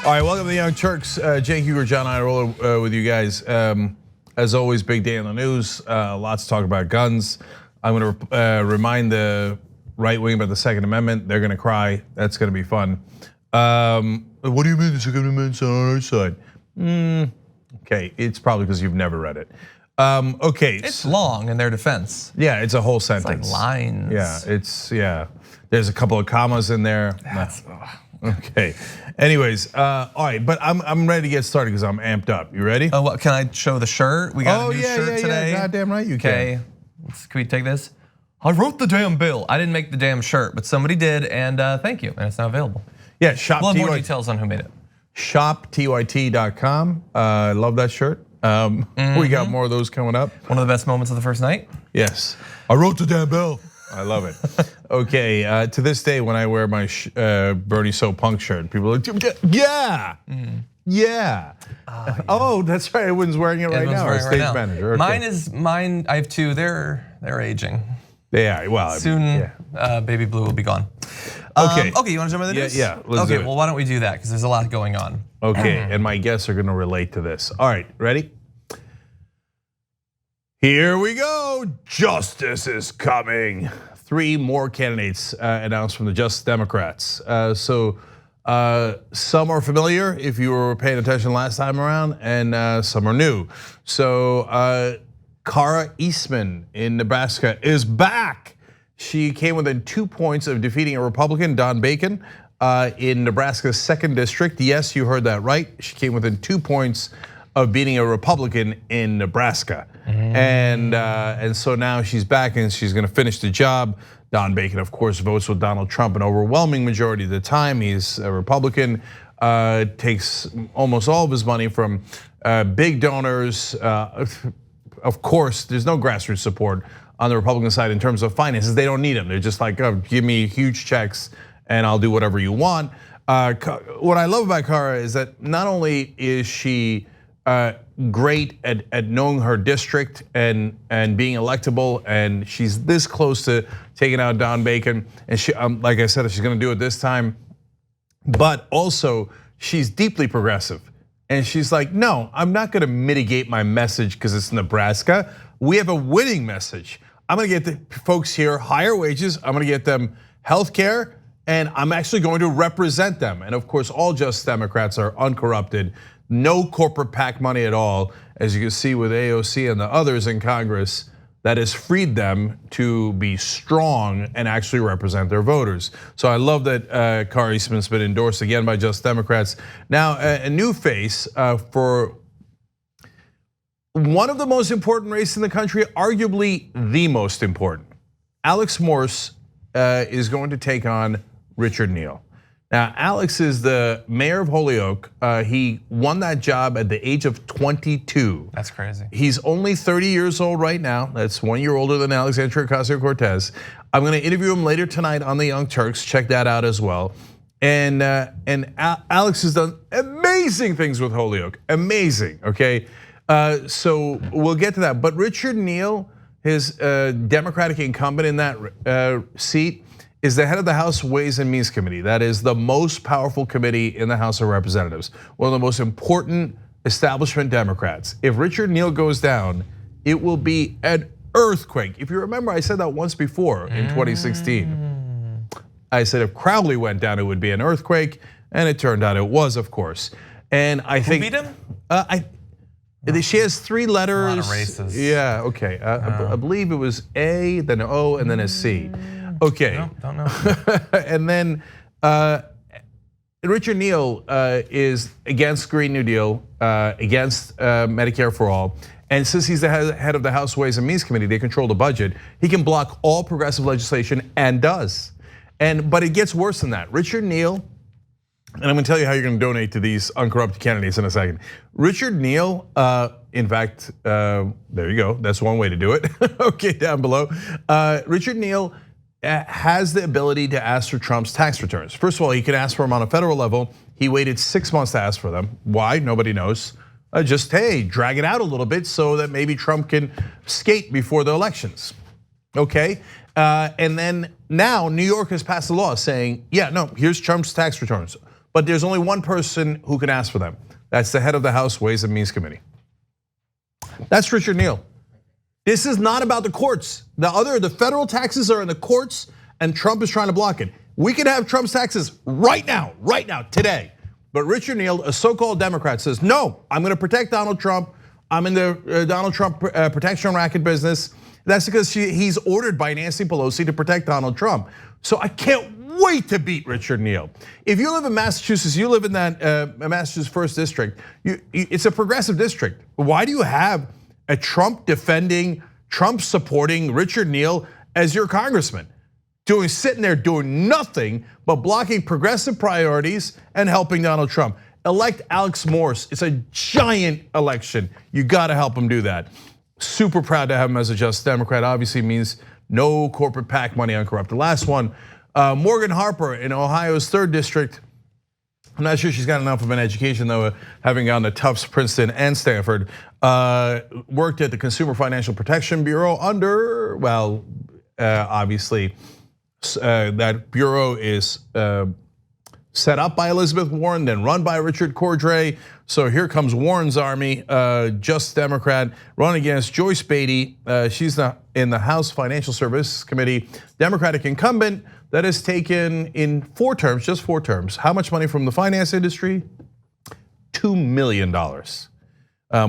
All right, welcome to the Young Turks. Cenk, Uygur, John, Iadarola with you guys. As always, big day in the news. Lots to talk about guns. I'm going to remind the right wing about the Second Amendment. They're going to cry. That's going to be fun. What do you mean the Second Amendment's on our side? Okay, it's probably because you've never read it. Okay, it's long in their defense. Yeah, it's a whole sentence. It's like lines. Yeah, There's a couple of commas in there. Okay. Anyways, all right, but I'm ready to get started because I'm amped up. You ready? Oh, what? Can I show the shirt? We got a new shirt today. Yeah, goddamn right you can. Okay, can we take this? I wrote the damn bill. I didn't make the damn shirt, but somebody did, and thank you. And it's now available. Yeah, shop. We'll have more details on who made it. ShopTYT.com. I love that shirt. We got more of those coming up. One of the best moments of the first night. Yes, I wrote the damn bill. I love it. Okay, to this day, when I wear my Bernie So Punk shirt, people are like, yeah, yeah. Oh, that's right. Everyone's wearing it right now. Our stage manager. Okay. Mine. I have two. They're aging. Yeah. Well, soon, baby blue will be gone. Okay. Okay. You want to jump into the news? Yeah. Okay. Well, why don't we do that? Because there's a lot going on. Okay. And my guests are going to relate to this. All right. Ready? Here we go. Justice is coming. 3 more candidates announced from the Just Democrats. So some are familiar if you were paying attention last time around, and some are new. So Kara Eastman in Nebraska is back. She came within 2 points of defeating a Republican, Don Bacon, in Nebraska's 2nd district. Yes, you heard that right. She came within 2 points of beating a Republican in Nebraska. And so now she's back and she's gonna finish the job. Don Bacon, of course, votes with Donald Trump an overwhelming majority of the time. He's a Republican, takes almost all of his money from big donors. Of course, there's no grassroots support on the Republican side in terms of finances. They don't need them. They're just like, oh, give me huge checks and I'll do whatever you want. What I love about Kara is that not only is she great at knowing her district and being electable, and she's this close to taking out Don Bacon, and she, like I said, she's going to do it this time. But also, she's deeply progressive, and she's like, no, I'm not going to mitigate my message because it's Nebraska. We have a winning message. I'm going to get the folks here higher wages. I'm going to get them health care, and I'm actually going to represent them. And of course, all Just Democrats are uncorrupted. No corporate PAC money at all, as you can see with AOC and the others in Congress, that has freed them to be strong and actually represent their voters. So I love that Kara Eastman's been endorsed again by Just Democrats. Now, a new face for one of the most important races in the country, arguably the most important. Alex Morse is going to take on Richard Neal. Now, Alex is the mayor of Holyoke. He won that job at the age of 22. That's crazy. He's only 30 years old right now. That's 1 year older than Alexandria Ocasio-Cortez. I'm going to interview him later tonight on the Young Turks. Check that out as well. And Alex has done amazing things with Holyoke. Amazing, okay? So we'll get to that. But Richard Neal, his Democratic incumbent in that seat, is the head of the House Ways and Means Committee. That is the most powerful committee in the House of Representatives. One of the most important establishment Democrats. If Richard Neal goes down, it will be an earthquake. If you remember, I said that once before in 2016. I said if Crowley went down, it would be an earthquake, and it turned out it was, of course. And I think- Who beat him? She has 3 letters. A lot of races. Yeah, okay. I believe it was A, then an O, and then a C. Okay. No, don't know. And then Richard Neal is against Green New Deal, against Medicare for All. And since he's the head of the House Ways and Means Committee, they control the budget. He can block all progressive legislation and does. But it gets worse than that. Richard Neal, and I'm gonna tell you how you're gonna donate to these uncorrupted candidates in a second. Richard Neal, in fact, there you go. That's one way to do it. Okay, down below. Richard Neal has the ability to ask for Trump's tax returns. First of all, he can ask for them on a federal level. He waited 6 months to ask for them. Why? Nobody knows. Just, hey, drag it out a little bit so that maybe Trump can skate before the elections. Okay, and then now New York has passed a law saying, yeah, no, here's Trump's tax returns. but there's only one person who can ask for them. That's the head of the House Ways and Means Committee. That's Richard Neal. This is not about the courts. The federal taxes are in the courts, and Trump is trying to block it. We could have Trump's taxes right now, today. But Richard Neal, a so-called Democrat, says, no, I'm gonna protect Donald Trump. I'm in the Donald Trump protection racket business. That's because he's ordered by Nancy Pelosi to protect Donald Trump. So I can't wait to beat Richard Neal. If you live in Massachusetts, you live in that Massachusetts 1st District, it's a progressive district. Why do you have a Trump defending, Trump supporting Richard Neal as your congressman? Sitting there doing nothing but blocking progressive priorities and helping Donald Trump. Elect Alex Morse. It's a giant election. You gotta help him do that. Super proud to have him as a Just Democrat. Obviously means no corporate PAC money uncorrupted. Last one, Morgan Harper in Ohio's 3rd District. I'm not sure she's got enough of an education though, having gone to Tufts, Princeton, and Stanford. Worked at the Consumer Financial Protection Bureau under, well, obviously, that bureau is set up by Elizabeth Warren, then run by Richard Cordray. So here comes Warren's army, Just Democrat, running against Joyce Beatty. She's in the House Financial Services Committee, Democratic incumbent that has taken in 4 terms, just 4 terms. How much money from the finance industry? $2 million.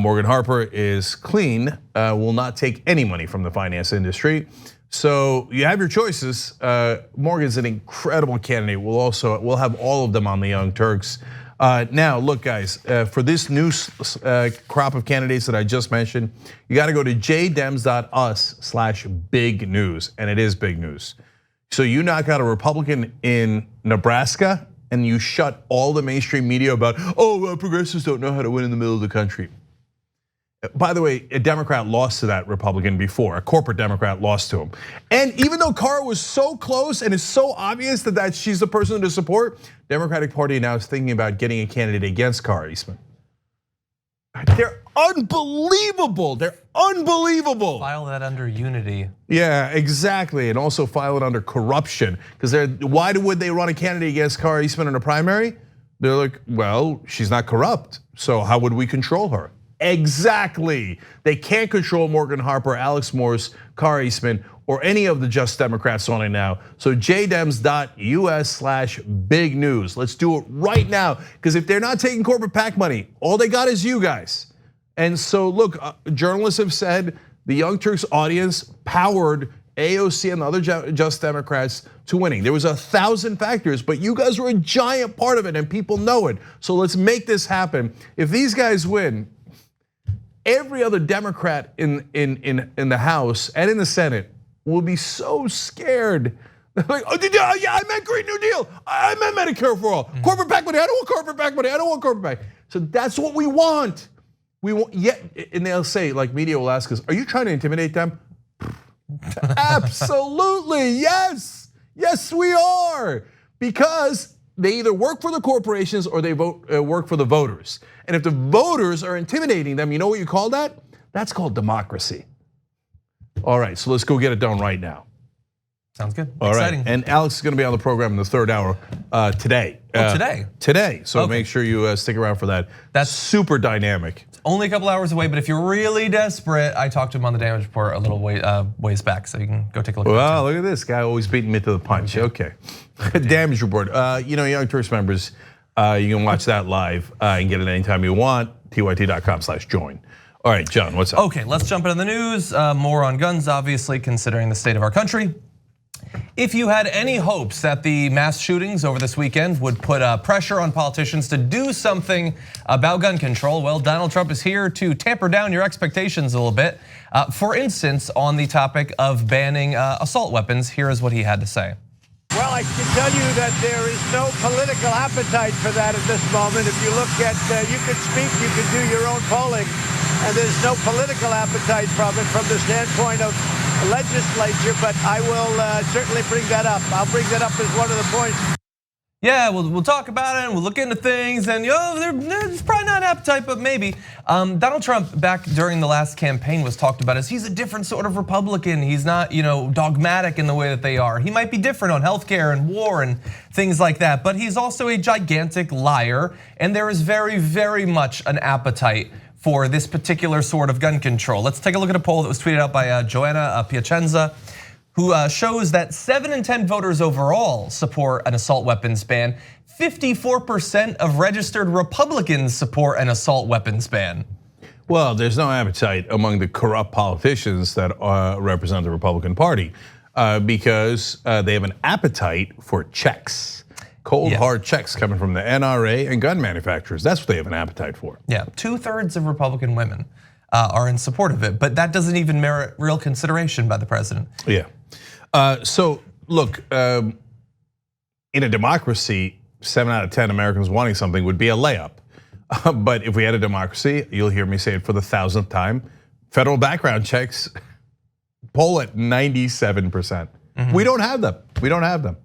Morgan Harper is clean, will not take any money from the finance industry. So you have your choices. Morgan's an incredible candidate. We'll have all of them on the Young Turks. Now, look, guys, for this new crop of candidates that I just mentioned, you got to go to jdems.us/big news, and it is big news. So you knock out a Republican in Nebraska, and you shut all the mainstream media about, progressives don't know how to win in the middle of the country. By the way, a Democrat lost to that Republican before. A corporate Democrat lost to him. And even though Carr was so close and it's so obvious that she's the person to support, Democratic Party now is thinking about getting a candidate against Carr Eastman. They're unbelievable. They're unbelievable. File that under unity. Yeah, exactly. And also file it under corruption. Because why would they run a candidate against Carr Eastman in a primary? They're like, well, she's not corrupt. So how would we control her? Exactly. They can't control Morgan Harper, Alex Morse, Carr Eastman, or any of the Just Democrats on it now. So jdems.us/big news. Let's do it right now. Because if they're not taking corporate PAC money, all they got is you guys. And so look, journalists have said the Young Turks audience powered AOC and the other Just Democrats to winning. There was 1,000 factors, but you guys were a giant part of it and people know it. So let's make this happen. If these guys win, every other Democrat in the House and in the Senate will be so scared. Like, yeah, I meant Green New Deal. I meant Medicare for all. Corporate PAC money. I don't want corporate PAC money. I don't want corporate PAC. So that's what we want. And they'll say, like, media will ask us, are you trying to intimidate them? Absolutely, yes. Yes, we are. Because they either work for the corporations or they work for the voters. And if the voters are intimidating them, you know what you call that? That's called democracy. All right, so let's go get it done right now. Sounds good. All Exciting. Right. And Alex is going to be on the program in the 3rd hour today. Today? Today, so okay. Make sure you stick around for that. That's super dynamic. It's only a couple hours away, but if you're really desperate, I talked to him on the damage report a little ways back, so you can go take a look at that. Wow, look at this guy always beating me to the punch. Okay, damage report. Young Turks members, you can watch that live and get it anytime you want. tyt.com/join. All right, John, what's up? Okay, let's jump into the news. More on guns, obviously, considering the state of our country. If you had any hopes that the mass shootings over this weekend would put pressure on politicians to do something about gun control, well, Donald Trump is here to tamper down your expectations a little bit. For instance, on the topic of banning assault weapons, here is what he had to say. Well, I can tell you that there is no political appetite for that at this moment. If you look at, you could speak, you could do your own polling, and there's no political appetite from it from the standpoint of legislature, but I will certainly bring that up. I'll bring that up as one of the points. yeah, we'll talk about it and we'll look into things and there's probably not an appetite, but maybe. Donald Trump back during the last campaign was talked about as he's a different sort of Republican. He's not dogmatic in the way that they are. He might be different on healthcare and war and things like that, but he's also a gigantic liar, and there is very, very much an appetite for this particular sort of gun control. Let's take a look at a poll that was tweeted out by Joanna Piacenza, who shows that 7 in 10 voters overall support an assault weapons ban. 54% of registered Republicans support an assault weapons ban. Well, there's no appetite among the corrupt politicians that represent the Republican Party because they have an appetite for checks. Cold hard checks coming from the NRA and gun manufacturers. That's what they have an appetite for. Yeah, 2/3 of Republican women are in support of it, but that doesn't even merit real consideration by the president. Yeah. So look, in a democracy, 7 out of 10 Americans wanting something would be a layup. But if we had a democracy, you'll hear me say it for the 1,000th time, federal background checks poll at 97%. We don't have them. We don't have them.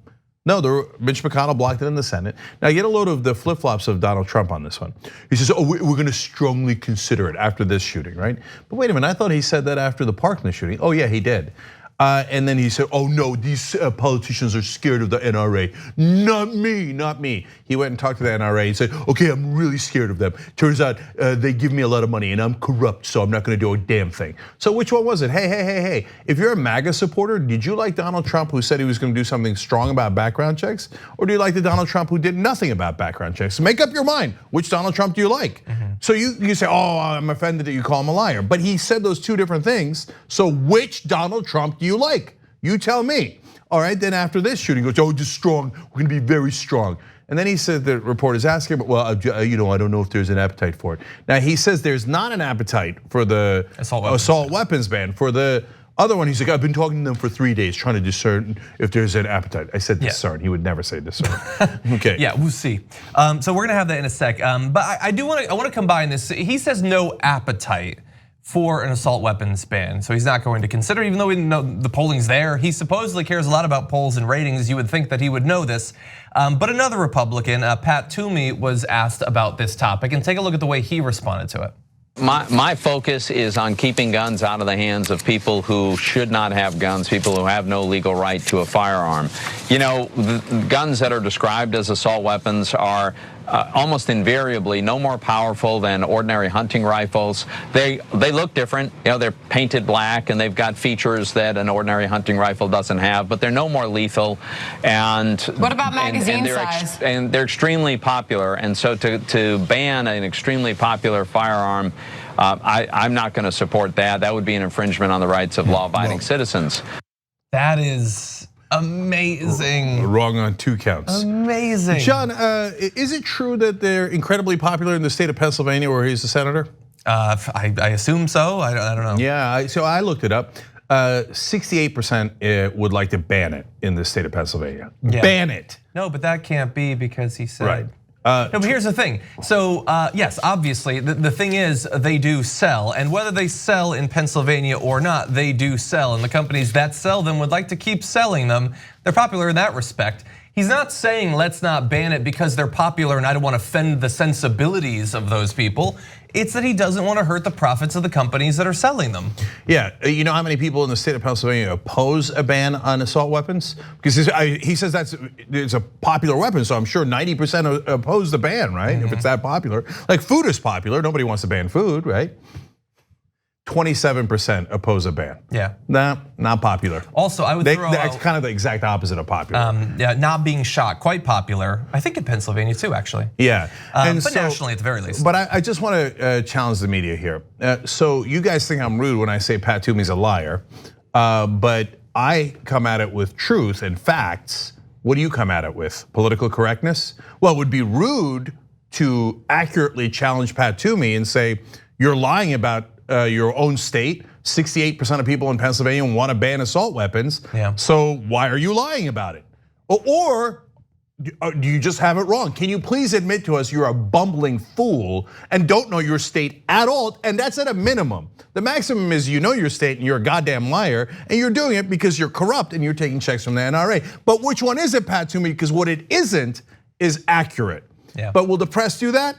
No, Mitch McConnell blocked it in the Senate. Now get a load of the flip-flops of Donald Trump on this one. He says, we're going to strongly consider it after this shooting, right? But wait a minute, I thought he said that after the Parkland shooting. Oh yeah, he did. And then he said, oh no, these politicians are scared of the NRA. Not me, not me. He went and talked to the NRA and said, okay, I'm really scared of them. Turns out they give me a lot of money and I'm corrupt, so I'm not gonna do a damn thing. So which one was it? Hey, if you're a MAGA supporter, did you like Donald Trump who said he was gonna do something strong about background checks? Or do you like the Donald Trump who did nothing about background checks? Make up your mind, which Donald Trump do you like? So you say, oh, I'm offended that you call him a liar. But he said those two different things, so which Donald Trump do you like? You tell me. All right, then after this shooting, he goes, oh, just strong, we're gonna be very strong. And then he said, the reporter's asking, well, I don't know if there's an appetite for it. Now he says there's not an appetite for the assault weapons ban. For the other one, he's like, I've been talking to them for 3 days, trying to discern if there's an appetite. I said discern, he would never say discern. Okay. Yeah, we'll see. So we're gonna have that in a sec. But I want to combine this. He says no appetite for an assault weapons ban. So he's not going to consider, even though we know the polling's there. He supposedly cares a lot about polls and ratings. You would think that he would know this. But another Republican, Pat Toomey, was asked about this topic, and take a look at the way he responded to it. My focus is on keeping guns out of the hands of people who should not have guns, people who have no legal right to a firearm. The guns that are described as assault weapons are almost invariably no more powerful than ordinary hunting rifles. They look different, they're painted black and they've got features that an ordinary hunting rifle doesn't have, but they're no more lethal. And what about magazine size? And they're extremely popular, and so to ban an extremely popular firearm, I'm not going to support that. That would be an infringement on the rights of law-abiding citizens. That is amazing. Wrong on 2 counts. Amazing. John, is it true that they're incredibly popular in the state of Pennsylvania where he's a senator? I assume so, I don't know. Yeah, so I looked it up. 68% would like to ban it in the state of Pennsylvania. Yeah. Ban it. No, but that can't be because he said. Right. No, but here's the thing. So yes, obviously, the thing is they do sell, and whether they sell in Pennsylvania or not, they do sell, and the companies that sell them would like to keep selling them. They're popular in that respect. He's not saying let's not ban it because they're popular and I don't want to offend the sensibilities of those people. It's that he doesn't want to hurt the profits of the companies that are selling them. Yeah, you know how many people in the state of Pennsylvania oppose a ban on assault weapons? Because he says it's a popular weapon, so I'm sure 90% oppose the ban, right? If it's that popular. Like food is popular, nobody wants to ban food, right? 27% oppose a ban. Yeah. Nah, not popular. Also, I would throw that's kind of the exact opposite of popular. Yeah, not being shot, quite popular. I think in Pennsylvania too, actually. Yeah. But so, nationally at the very least. But I just want to challenge the media here. So you guys think I'm rude when I say Pat Toomey's a liar, but I come at it with truth and facts. What do you come at it with? Political correctness? Well, it would be rude to accurately challenge Pat Toomey and say, you're lying about your own state. 68% of people in Pennsylvania want to ban assault weapons. Yeah. So why are you lying about it? Or do you just have it wrong? Can you please admit to us you're a bumbling fool and don't know your state at all? And that's at a minimum. The maximum is you know your state and you're a goddamn liar, and you're doing it because you're corrupt and you're taking checks from the NRA. But which one is it, Pat Toomey? Because what it isn't is accurate. Yeah. But will the press do that?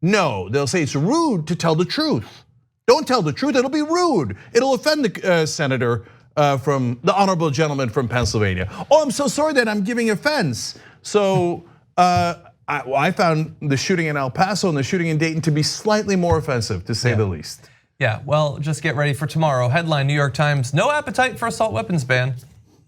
No, they'll say it's rude to tell the truth. Don't tell the truth, it'll be rude. It'll offend the senator from the honorable gentleman from Pennsylvania. Oh, I'm so sorry that I'm giving offense. So I found the shooting in El Paso and the shooting in Dayton to be slightly more offensive, to say the least. Yeah, well, just get ready for tomorrow. Headline, New York Times, no appetite for assault weapons ban.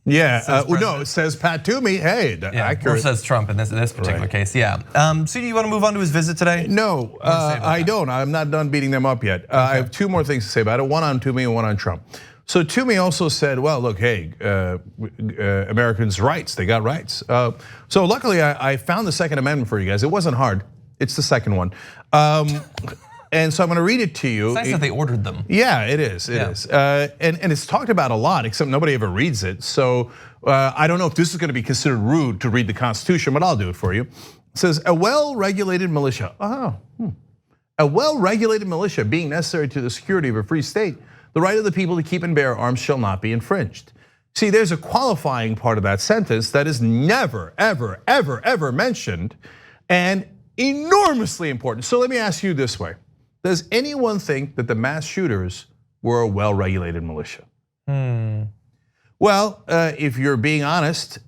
Yeah, no, it says Pat Toomey, hey, accurate. Or says Trump in this particular case, yeah. So do you want to move on to his visit today? No, I don't. I'm not done beating them up yet. Okay. I have two more things to say about it, one on Toomey and one on Trump. So Toomey also said, well, look, hey, Americans' rights, they got rights. So luckily, I found the Second Amendment for you guys. It wasn't hard, it's the second one. And so I'm gonna read it to you. It's nice that they ordered them. Yeah, it is, it is. And it's talked about a lot, except nobody ever reads it. So I don't know if this is gonna be considered rude to read the Constitution, but I'll do it for you. It says, a well-regulated militia. A well-regulated militia being necessary to the security of a free state, the right of the people to keep and bear arms shall not be infringed. See, there's a qualifying part of that sentence that is never, ever, ever, ever mentioned, and enormously important. So let me ask you this way. Does anyone think that the mass shooters were a well-regulated militia? Well, if you're being honest,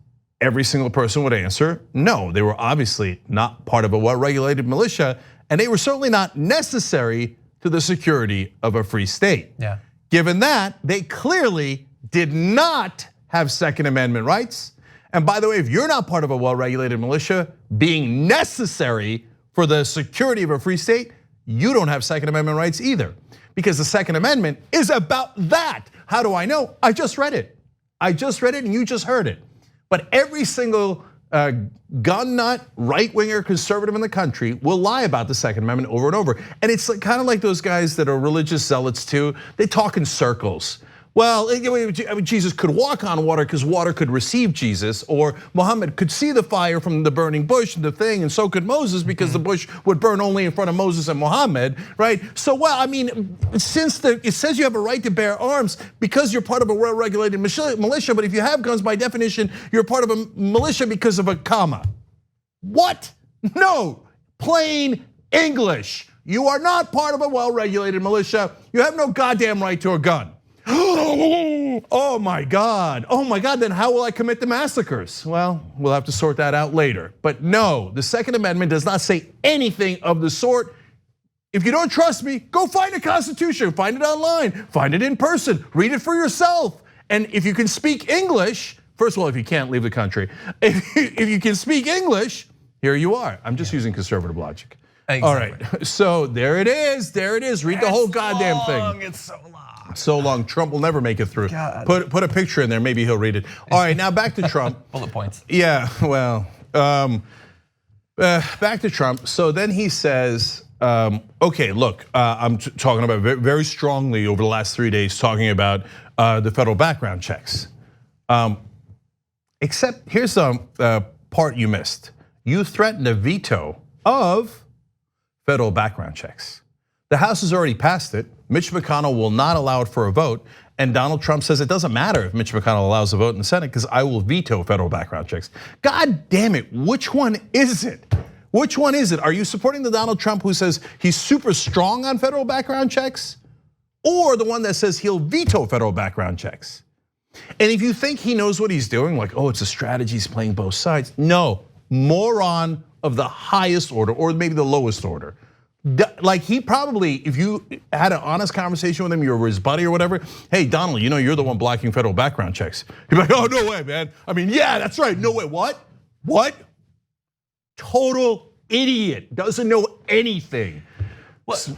every single person would answer, no, they were obviously not part of a well-regulated militia, and they were certainly not necessary to the security of a free state. Yeah. Given that, they clearly did not have Second Amendment rights. And by the way, if you're not part of a well-regulated militia being necessary for the security of a free state, you don't have Second Amendment rights either. Because the Second Amendment is about that. How do I know? I just read it. I just read it and you just heard it. But every single gun nut, right-winger conservative in the country will lie about the Second Amendment over and over. And it's kind of like those guys that are religious zealots too. They talk in circles. Well, Jesus could walk on water because water could receive Jesus, or Muhammad could see the fire from the burning bush and the thing, and so could Moses because the bush would burn only in front of Moses and Muhammad, right? So, well, I mean, since it says you have a right to bear arms because you're part of a well-regulated militia, but if you have guns, by definition, you're part of a militia because of a comma. What? No, plain English. You are not part of a well-regulated militia. You have no goddamn right to a gun. Oh my God, then how will I commit the massacres? Well, we'll have to sort that out later. But no, the Second Amendment does not say anything of the sort. If you don't trust me, go find a Constitution, find it online, find it in person, read it for yourself. And if you can speak English, first of all, if you can't, leave the country. If you can speak English, here you are. I'm just using conservative logic. Exactly. All right, so there it is, read the whole goddamn thing. It's so long. So long, Trump will never make it through. God. Put a picture in there, maybe he'll read it. All right, now back to Trump. Bullet points. Yeah, well, back to Trump. So then he says, okay, look, I'm talking about very strongly over the last 3 days, talking about the federal background checks. Except here's the part you missed. You threatened a veto of federal background checks. The House has already passed it. Mitch McConnell will not allow it for a vote. And Donald Trump says it doesn't matter if Mitch McConnell allows a vote in the Senate because I will veto federal background checks. God damn it, which one is it? Which one is it? Are you supporting the Donald Trump who says he's super strong on federal background checks? Or the one that says he'll veto federal background checks? And if you think he knows what he's doing, like, oh, it's a strategy, he's playing both sides. No, moron of the highest order, or maybe the lowest order. Like he probably, if you had an honest conversation with him, you were his buddy or whatever, hey Donald, you know you're the one blocking federal background checks. He'd be like, oh, no way, man. I mean, yeah, that's right, no way, what? Total idiot, doesn't know anything. What?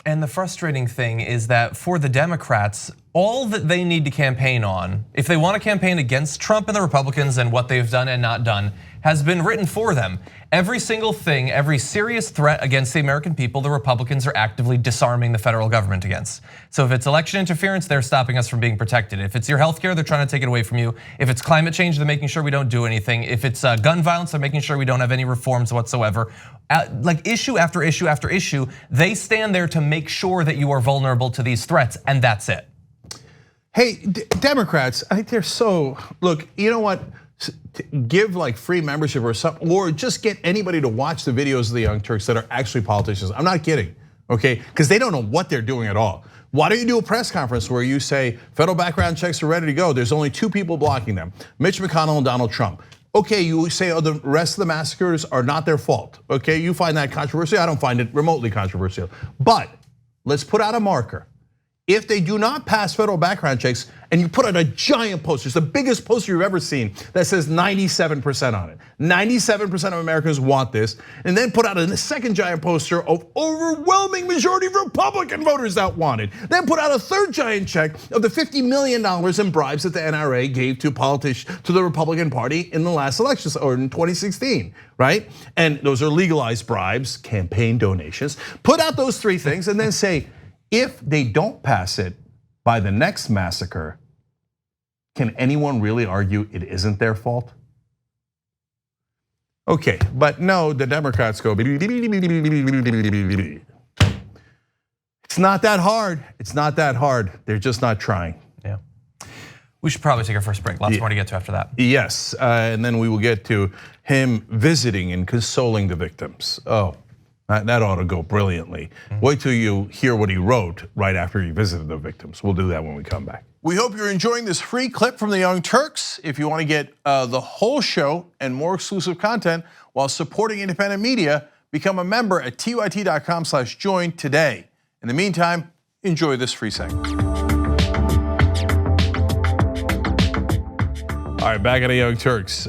And the frustrating thing is that for the Democrats, all that they need to campaign on, if they want to campaign against Trump and the Republicans and what they've done and not done, has been written for them. Every single thing, every serious threat against the American people, the Republicans are actively disarming the federal government against. So if it's election interference, they're stopping us from being protected. If it's your healthcare, they're trying to take it away from you. If it's climate change, they're making sure we don't do anything. If it's gun violence, they're making sure we don't have any reforms whatsoever. Like issue after issue after issue, they stand there to make sure that you are vulnerable to these threats, and that's it. Hey, Democrats, I think they're so, look, you know what? give like free membership or something, or just get anybody to watch the videos of the Young Turks that are actually politicians. I'm not kidding, okay? Because they don't know what they're doing at all. Why don't you do a press conference where you say federal background checks are ready to go? There's only 2 people blocking them, Mitch McConnell and Donald Trump. Okay, you say the rest of the massacres are not their fault. Okay, you find that controversial. I don't find it remotely controversial. But let's put out a marker. If they do not pass federal background checks, and you put out a giant poster, it's the biggest poster you've ever seen, that says 97% on it. 97% of Americans want this, and then put out a second giant poster of overwhelming majority of Republican voters that want it. Then put out a third giant check of the $50 million in bribes that the NRA gave to the Republican Party in the last elections, or in 2016, right? And those are legalized bribes, campaign donations. Put out those 3 things and then say, if they don't pass it by the next massacre, can anyone really argue it isn't their fault? Okay, but no, the Democrats go, it's not that hard. It's not that hard. They're just not trying. Yeah. We should probably take our first break. Lots more to get to after that. Yes, and then we will get to him visiting and consoling the victims. Oh. That ought to go brilliantly. Wait till you hear what he wrote right after he visited the victims. We'll do that when we come back. We hope you're enjoying this free clip from the Young Turks. If you want to get the whole show and more exclusive content while supporting independent media, become a member at tyt.com/join today. In the meantime, enjoy this free segment. All right, back at the Young Turks.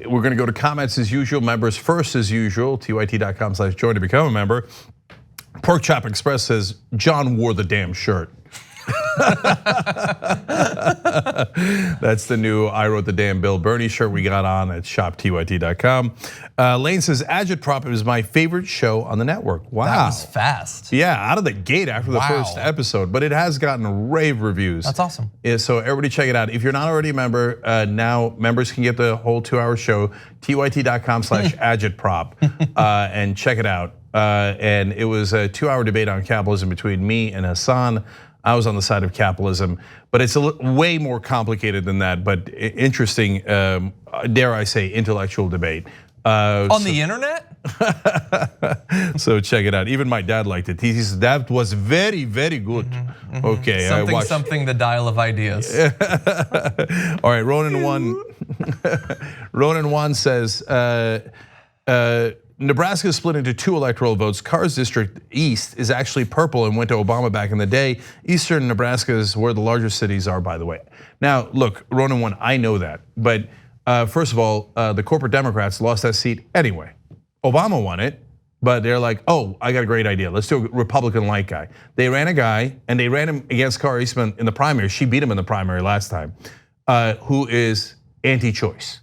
We're gonna go to comments as usual, members first as usual, tyt.com/join to become a member. Pork Chop Express says, John wore the damn shirt. That's the new I wrote the damn Bill Bernie shirt we got on at shoptyt.com. Lane says, Agitprop is my favorite show on the network. Wow. That was fast. Yeah, out of the gate after the first episode, but it has gotten rave reviews. That's awesome. Yeah, so everybody check it out. If you're not already a member, now members can get the whole 2-hour show, tyt.com/agitprop, and check it out. And it was a 2-hour debate on capitalism between me and Hassan. I was on the side of capitalism, but it's way more complicated than that, but interesting, dare I say, intellectual debate. On the internet? So check it out. Even my dad liked it. He says, that was very, very good. Okay, something, the dial of ideas. All right, Ronan 1 says, Nebraska is split into 2 electoral votes. Carr's district east is actually purple and went to Obama back in the day. Eastern Nebraska is where the largest cities are, by the way. Now, look, Ronan 1, I know that. But first of all, the corporate Democrats lost that seat anyway. Obama won it, but they're like, oh, I got a great idea. Let's do a Republican-like guy. They ran a guy, and they ran him against Carr Eastman in the primary. She beat him in the primary last time, who is anti-choice.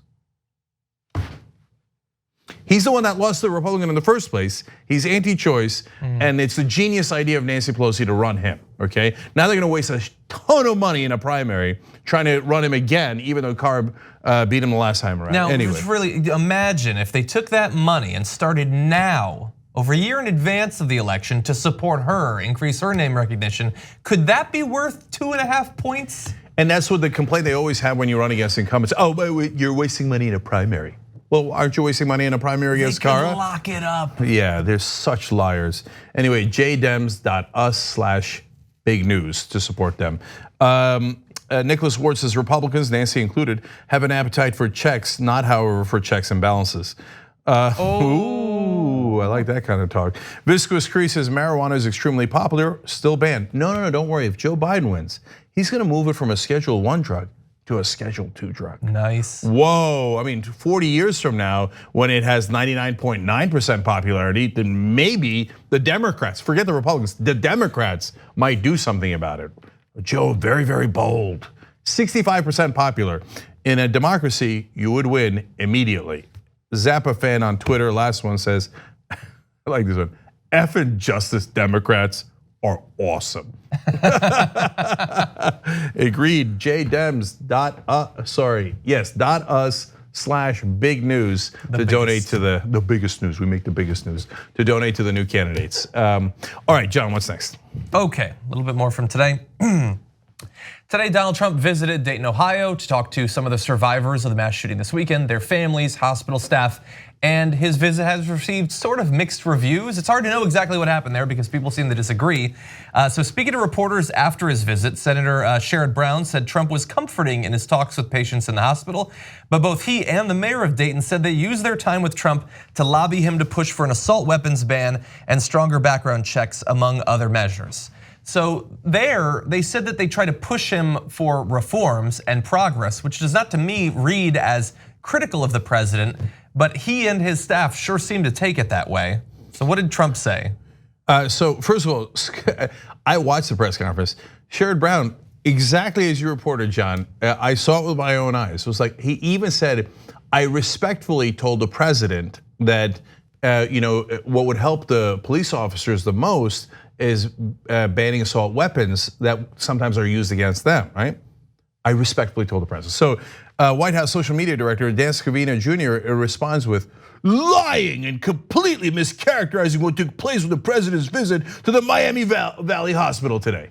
He's the one that lost the Republican in the first place. He's anti-choice, and it's the genius idea of Nancy Pelosi to run him, okay? Now they're gonna waste a ton of money in a primary trying to run him again, even though Carr beat him the last time around. Now, anyway. really, imagine if they took that money and started now, over a year in advance of the election, to support her, increase her name recognition. Could that be worth 2.5 points? And that's what the complaint they always have when you run against incumbents. Oh, wait, you're wasting money in a primary. Well, aren't you wasting money in a primary against Carr? Lock it up. Yeah, they're such liars. Anyway, jdems.us/big news to support them. Nicholas Ward says Republicans, Nancy included, have an appetite for checks, not however for checks and balances. Ooh, I like that kind of talk. Viscous Cree says marijuana is extremely popular, still banned. No, don't worry. If Joe Biden wins, he's gonna move it from a Schedule I drug to a Schedule II drug. Nice. Whoa, I mean, 40 years from now, when it has 99.9% popularity, then maybe the Democrats, forget the Republicans, the Democrats might do something about it. Joe, very, very bold. 65% popular. In a democracy, you would win immediately. Zappa fan on Twitter, last one says, I like this one, effing Justice Democrats are awesome. Agreed. jdems.us/big news to donate to the biggest news. We make the biggest news to donate to the new candidates. All right, John, what's next? Okay, a little bit more from today. Today, Donald Trump visited Dayton, Ohio to talk to some of the survivors of the mass shooting this weekend, their families, hospital staff, and his visit has received sort of mixed reviews. It's hard to know exactly what happened there because people seem to disagree. So speaking to reporters after his visit, Senator Sherrod Brown said Trump was comforting in his talks with patients in the hospital, but both he and the mayor of Dayton said they used their time with Trump to lobby him to push for an assault weapons ban and stronger background checks, among other measures. So there, they said that they try to push him for reforms and progress, which does not to me read as critical of the president, but he and his staff sure seem to take it that way. So what did Trump say? So first of all, I watched the press conference. Sherrod Brown, exactly as you reported, John, I saw it with my own eyes. It was like, he even said, I respectfully told the president that what would help the police officers the most is banning assault weapons that sometimes are used against them, right? I respectfully told the president. So White House social media director Dan Scavino Jr. responds with lying and completely mischaracterizing what took place with the president's visit to the Miami Valley Hospital today.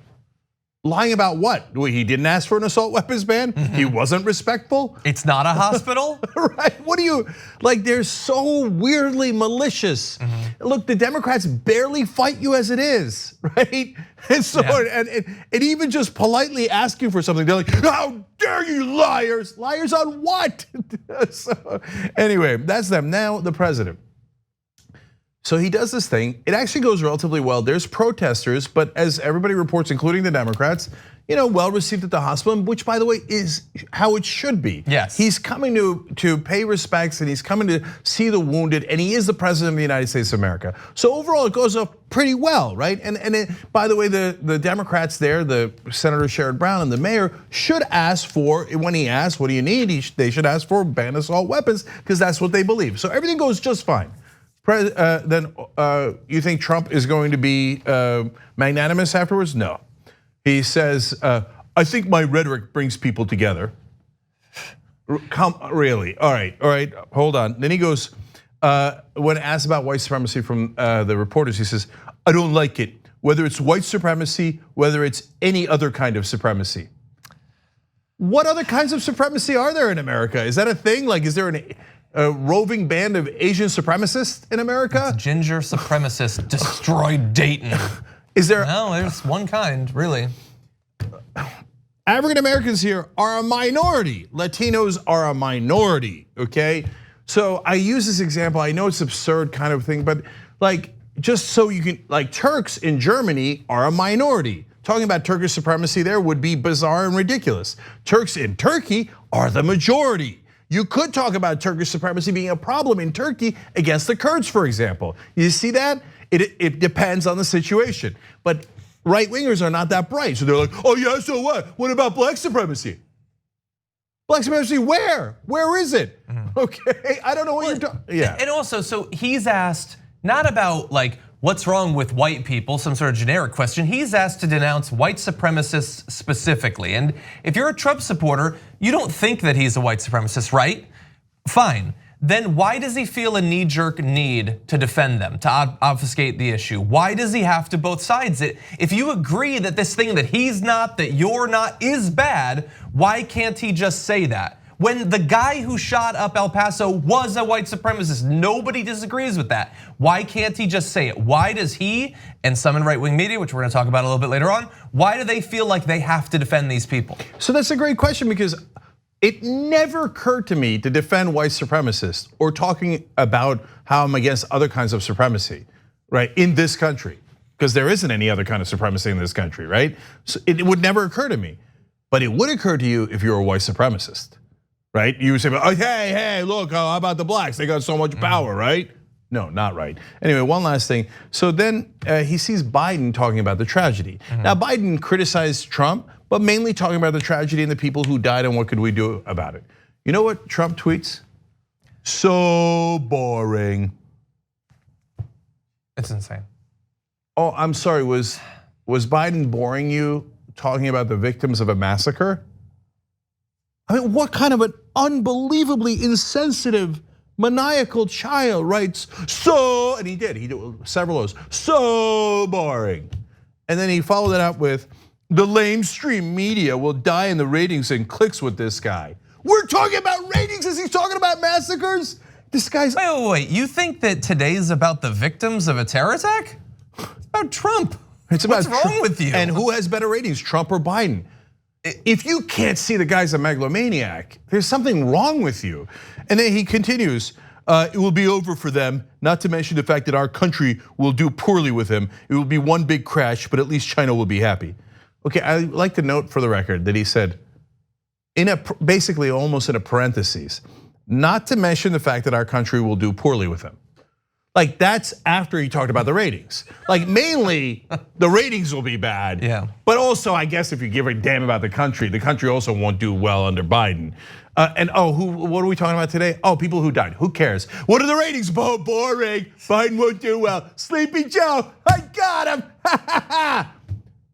Lying about what? He didn't ask for an assault weapons ban? He wasn't respectful? It's not a hospital? Right, what do you, like they're so weirdly malicious. Look, the Democrats barely fight you as it is, right? And so, and even just politely asking for something, they're like, how dare you liars? Liars on what? So anyway, that's them. Now the president. So he does this thing, it actually goes relatively well. There's protesters, but as everybody reports, including the Democrats, well received at the hospital, which by the way is how it should be. Yes. He's coming to pay respects and he's coming to see the wounded, and he is the president of the United States of America. So overall it goes up pretty well, right? By the way, the Democrats there, the Senator Sherrod Brown and the mayor should ask for, when he asks, what do you need? They should ask for ban assault weapons because that's what they believe. So everything goes just fine. Then you think Trump is going to be magnanimous afterwards? No. He says, I think my rhetoric brings people together. Come, really? All right, hold on. Then he goes, when asked about white supremacy from the reporters, he says, I don't like it, whether it's white supremacy, whether it's any other kind of supremacy. What other kinds of supremacy are there in America? Is that a thing? Like, is there a roving band of Asian supremacists in America? It's ginger supremacists destroyed Dayton. Is there? No, there's one kind, really. African Americans here are a minority. Latinos are a minority, okay? So I use this example, I know it's absurd kind of thing, but like, just so you can, like Turks in Germany are a minority. Talking about Turkish supremacy there would be bizarre and ridiculous. Turks in Turkey are the majority. You could talk about Turkish supremacy being a problem in Turkey against the Kurds, for example. You see that? It depends on the situation. But right wingers are not that bright. So they're like, oh yeah, so what? What about black supremacy? Black supremacy where? Where is it? Okay, I don't know what you're talking, yeah. And also, so he's asked not about like, what's wrong with white people, some sort of generic question. He's asked to denounce white supremacists specifically. And if you're a Trump supporter, you don't think that he's a white supremacist, right? Fine. Then why does he feel a knee-jerk need to defend them, to obfuscate the issue? Why does he have to both sides it? If you agree that this thing that he's not, that you're not is bad, why can't he just say that? When the guy who shot up El Paso was a white supremacist, nobody disagrees with that. Why can't he just say it? Why does he, and some in right-wing media, which we're gonna talk about a little bit later on, why do they feel like they have to defend these people? So that's a great question because it never occurred to me to defend white supremacists or talking about how I'm against other kinds of supremacy, right, in this country, because there isn't any other kind of supremacy in this country, right? So it would never occur to me, but it would occur to you if you're a white supremacist. Right? You would say, oh, hey, look, how about the blacks? They got so much power, right? No, not right. Anyway, one last thing. So then he sees Biden talking about the tragedy. Now Biden criticized Trump, but mainly talking about the tragedy and the people who died and what could we do about it. You know what Trump tweets? So boring. It's insane. Oh, I'm sorry, was Biden boring you talking about the victims of a massacre? I mean, what kind of an unbelievably insensitive, maniacal child writes, so, and he did several of those, so boring. And then he followed it up with, The lamestream media will die in the ratings and clicks with this guy. We're talking about ratings as he's talking about massacres? This guy's- Wait. You think that today is about the victims of a terror attack? It's about Trump. It's about What's wrong with you? And who has better ratings, Trump or Biden? If you can't see the guy's a megalomaniac, there's something wrong with you. And then he continues, it will be over for them, not to mention the fact that our country will do poorly with him. It will be one big crash, but at least China will be happy. Okay, I'd like to note for the record that he said, basically almost in a parentheses, not to mention the fact that our country will do poorly with him. Like that's after he talked about the ratings. Like mainly the ratings will be bad. Yeah. But also I guess if you give a damn about the country also won't do well under Biden. And what are we talking about today? Oh, people who died, who cares? What are the ratings? Boring, Biden won't do well. Sleepy Joe, I got him.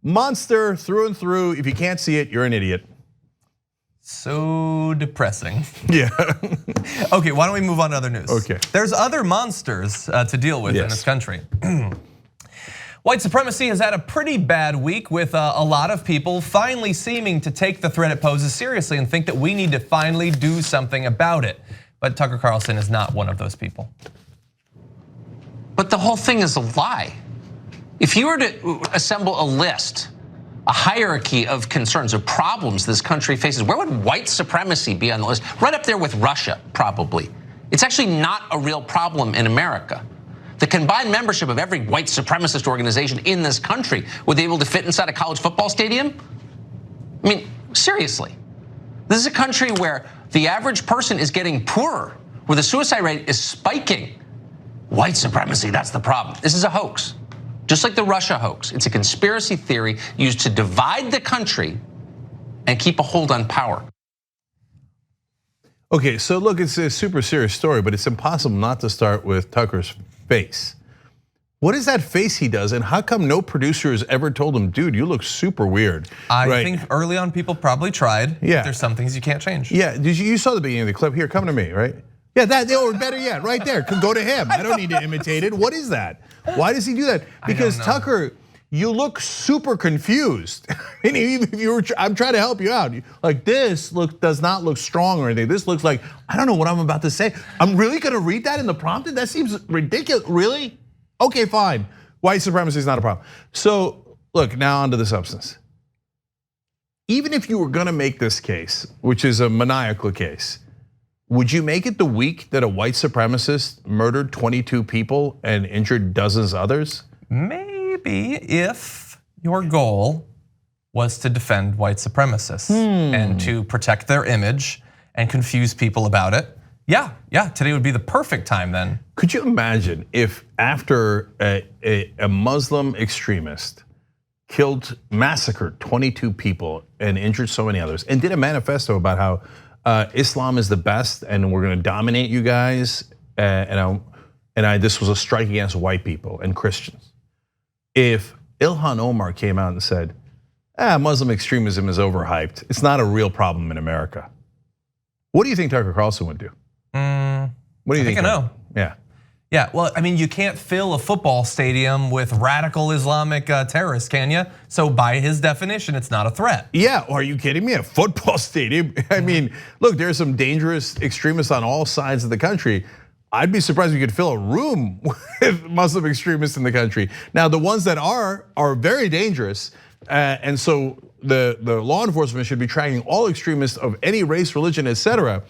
Monster through and through. If you can't see it, you're an idiot. So depressing. Yeah. Okay, why don't we move on to other news? Okay. There's other monsters to deal with in this country. White supremacy has had a pretty bad week with a lot of people finally seeming to take the threat it poses seriously and think that we need to finally do something about it. But Tucker Carlson is not one of those people. But the whole thing is a lie. If you were to assemble a list, a hierarchy of concerns, of problems this country faces, where would white supremacy be on the list? Right up there with Russia, probably. It's actually not a real problem in America. The combined membership of every white supremacist organization in this country, would they be able to fit inside a college football stadium? I mean, seriously. This is a country where the average person is getting poorer, where the suicide rate is spiking. White supremacy, that's the problem. This is a hoax. Just like the Russia hoax, it's a conspiracy theory used to divide the country and keep a hold on power. Okay, so look, it's a super serious story, but it's impossible not to start with Tucker's face. What is that face he does, and how come no producer has ever told him, dude, you look super weird? I think early on people probably tried. Yeah. There's some things you can't change. Yeah, you saw the beginning of the clip. Here, come to me, right? Yeah, or better yet, right there, go to him. I don't need to imitate it. What is that? Why does he do that? Because Tucker, you look super confused. And even if you were, I'm trying to help you out. Like this does not look strong or anything. This looks like, I don't know what I'm about to say. I'm really gonna read that in the prompt? That seems ridiculous, really? Okay, fine. White supremacy is not a problem. So look, now onto the substance. Even if you were gonna make this case, which is a maniacal case, would you make it the week that a white supremacist murdered 22 people and injured dozens others? Maybe if your goal was to defend white supremacists and to protect their image and confuse people about it. Yeah, today would be the perfect time then. Could you imagine if after a Muslim extremist massacred 22 people and injured so many others and did a manifesto about how Islam is the best, and we're going to dominate you guys. This was a strike against white people and Christians. If Ilhan Omar came out and said, Muslim extremism is overhyped, it's not a real problem in America. What do you think Tucker Carlson would do? What do you think? I know. Yeah, well, I mean, you can't fill a football stadium with radical Islamic terrorists, can you? So by his definition, it's not a threat. Yeah, are you kidding me? A football stadium? I mean, look, there's some dangerous extremists on all sides of the country. I'd be surprised if you could fill a room with Muslim extremists in the country. Now, the ones that are very dangerous, and so the law enforcement should be tracking all extremists of any race, religion, etc.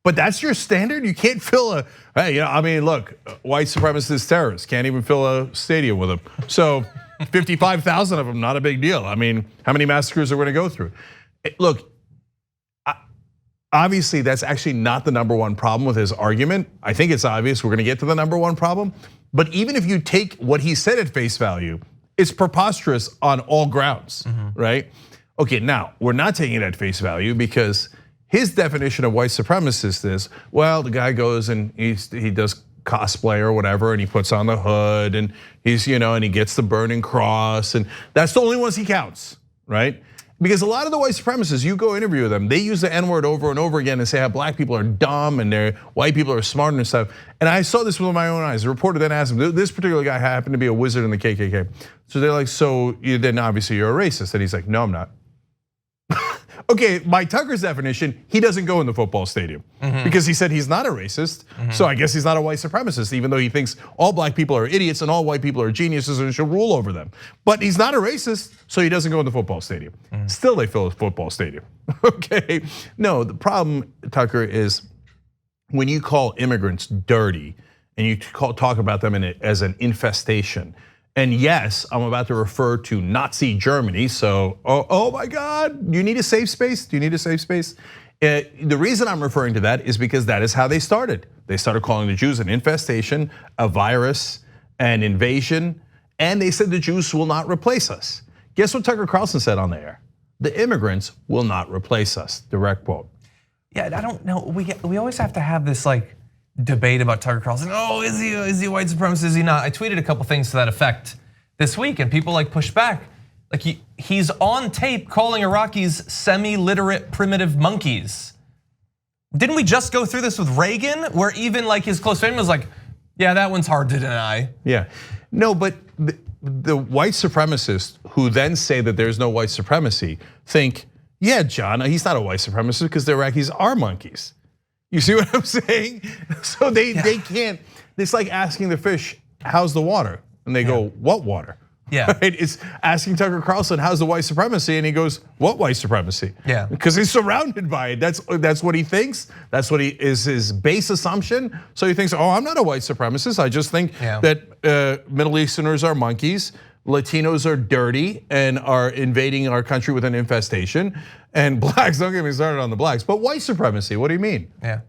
But that's your standard? You can't fill look, white supremacist terrorists can't even fill a stadium with them. So 55,000 of them, not a big deal. I mean, how many massacres are we gonna go through? Look, obviously that's actually not the number one problem with his argument. I think it's obvious we're gonna get to the number one problem. But even if you take what he said at face value, it's preposterous on all grounds, right? Okay, now we're not taking it at face value because his definition of white supremacist is, well, the guy goes and he does cosplay or whatever, and he puts on the hood, and and he gets the burning cross, and that's the only ones he counts, right? Because a lot of the white supremacists, you go interview them, they use the N-word over and over again and say how black people are dumb and white people are smart and stuff. And I saw this with my own eyes. The reporter then asked him, this particular guy happened to be a wizard in the KKK. So they're like, so then obviously you're a racist. And he's like, no, I'm not. Okay, by Tucker's definition, he doesn't go in the football stadium because he said he's not a racist. So I guess he's not a white supremacist, even though he thinks all black people are idiots and all white people are geniuses and should rule over them. But he's not a racist, so he doesn't go in the football stadium. Still, they fill a football stadium. Okay, no, the problem, Tucker, is when you call immigrants dirty and you talk about them as an infestation. And yes, I'm about to refer to Nazi Germany. So, oh my God, you need a safe space? Do you need a safe space? The reason I'm referring to that is because that is how they started. They started calling the Jews an infestation, a virus, an invasion, and they said the Jews will not replace us. Guess what Tucker Carlson said on the air? The immigrants will not replace us, direct quote. Yeah, I don't know, we always have to have this like debate about Tucker Carlson. Oh, is he a white supremacist? Is he not? I tweeted a couple things to that effect this week, and people like pushed back. Like he's on tape calling Iraqis semi-literate primitive monkeys. Didn't we just go through this with Reagan, where even like his close family was like, yeah, that one's hard to deny. Yeah, no, but the white supremacists who then say that there's no white supremacy think, yeah, John, he's not a white supremacist because the Iraqis are monkeys. You see what I'm saying? So they can't, it's like asking the fish, how's the water? And they go, what water? Yeah. Right? It's asking Tucker Carlson, how's the white supremacy? And he goes, what white supremacy? Yeah. Because he's surrounded by it. That's what he thinks. That's what is his base assumption. So he thinks, oh, I'm not a white supremacist. I just think that Middle Easterners are monkeys. Latinos are dirty and are invading our country with an infestation. And blacks, don't get me started on the blacks, but white supremacy, what do you mean? Yeah,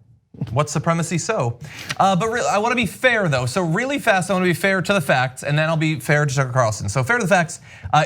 what supremacy so? But really, I wanna be fair though. So really fast, I wanna be fair to the facts and then I'll be fair to Tucker Carlson. So fair to the facts,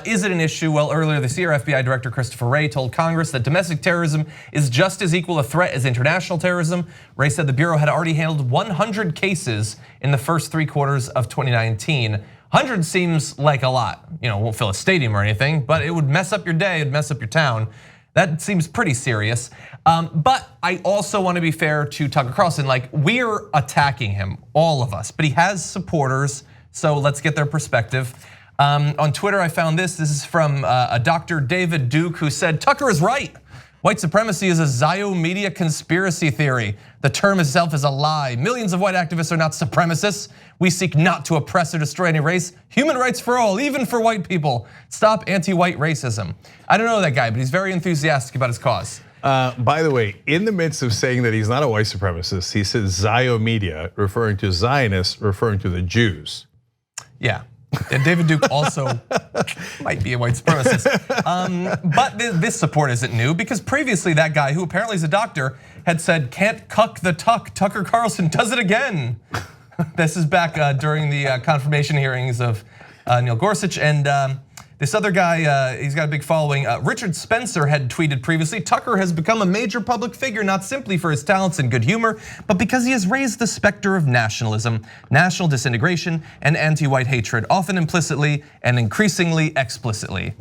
is it an issue? Well, earlier this year, FBI Director Christopher Wray told Congress that domestic terrorism is just as equal a threat as international terrorism. Wray said the Bureau had already handled 100 cases in the first 3 quarters of 2019. 100 seems like a lot. Won't fill a stadium or anything, but it would mess up your day, it'd mess up your town. That seems pretty serious. But I also want to be fair to Tucker Carlson. Like, we're attacking him, all of us, but he has supporters, so let's get their perspective. On Twitter, I found this. This is from a Dr. David Duke, who said, Tucker is right. White supremacy is a Zio media conspiracy theory. The term itself is a lie. Millions of white activists are not supremacists. We seek not to oppress or destroy any race. Human rights for all, even for white people. Stop anti-white racism. I don't know that guy, but he's very enthusiastic about his cause. By the way, in the midst of saying that he's not a white supremacist, he says Zio media, referring to Zionists, referring to the Jews. Yeah. And David Duke also might be a white supremacist. But this support isn't new because previously that guy, who apparently is a doctor, had said, can't cuck the tuck, Tucker Carlson does it again. This is back during the confirmation hearings of Neil Gorsuch. And this other guy, he's got a big following. Richard Spencer had tweeted previously, Tucker has become a major public figure, not simply for his talents and good humor, but because he has raised the specter of nationalism, national disintegration, and anti-white hatred, often implicitly and increasingly explicitly.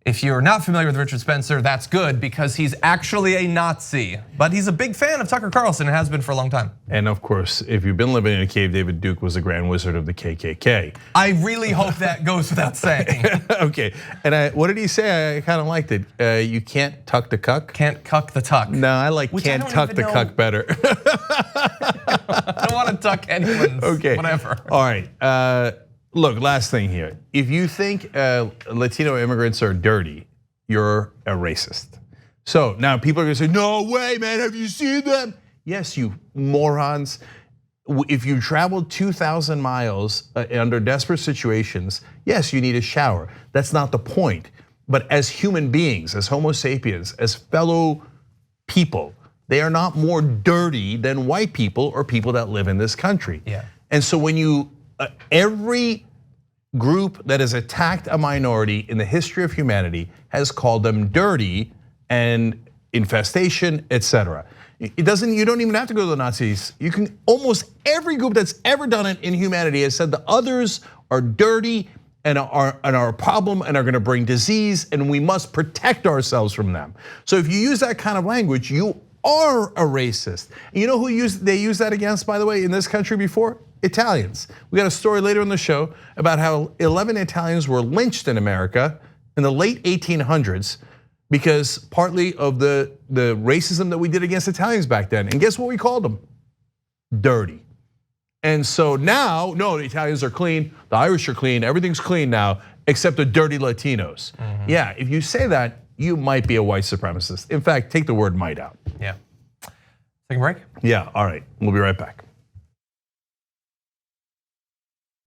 If you're not familiar with Richard Spencer, that's good because he's actually a Nazi. But he's a big fan of Tucker Carlson and has been for a long time. And of course, if you've been living in a cave, David Duke was the Grand Wizard of the KKK. I really hope that goes without saying. Okay, and what did he say? I kind of liked it. You can't tuck the cuck? Can't cuck the tuck. No, I like can't tuck the cuck better. I don't want to tuck anyone's, whatever. All right. Look, last thing here. If you think Latino immigrants are dirty, you're a racist. So now people are gonna say, no way, man, have you seen them? Yes, you morons. If you traveled 2,000 miles under desperate situations, yes, you need a shower. That's not the point. But as human beings, as Homo sapiens, as fellow people, they are not more dirty than white people or people that live in this country. Yeah. And so when you, every group that has attacked a minority in the history of humanity has called them dirty and infestation, etc. It doesn't, you don't even have to go to the Nazis. You can, almost every group that's ever done it in humanity has said the others are dirty and are a problem and are going to bring disease, and we must protect ourselves from them. So if you use that kind of language, you are a racist. And you know who they used that against, by the way, in this country before? Italians. We got a story later in the show about how 11 Italians were lynched in America in the late 1800s because partly of the racism that we did against Italians back then. And guess what we called them? Dirty. And so now, no, the Italians are clean, the Irish are clean, everything's clean now, except the dirty Latinos. Yeah, if you say that, you might be a white supremacist. In fact, take the word might out. Yeah. Take a break? Yeah, all right, we'll be right back.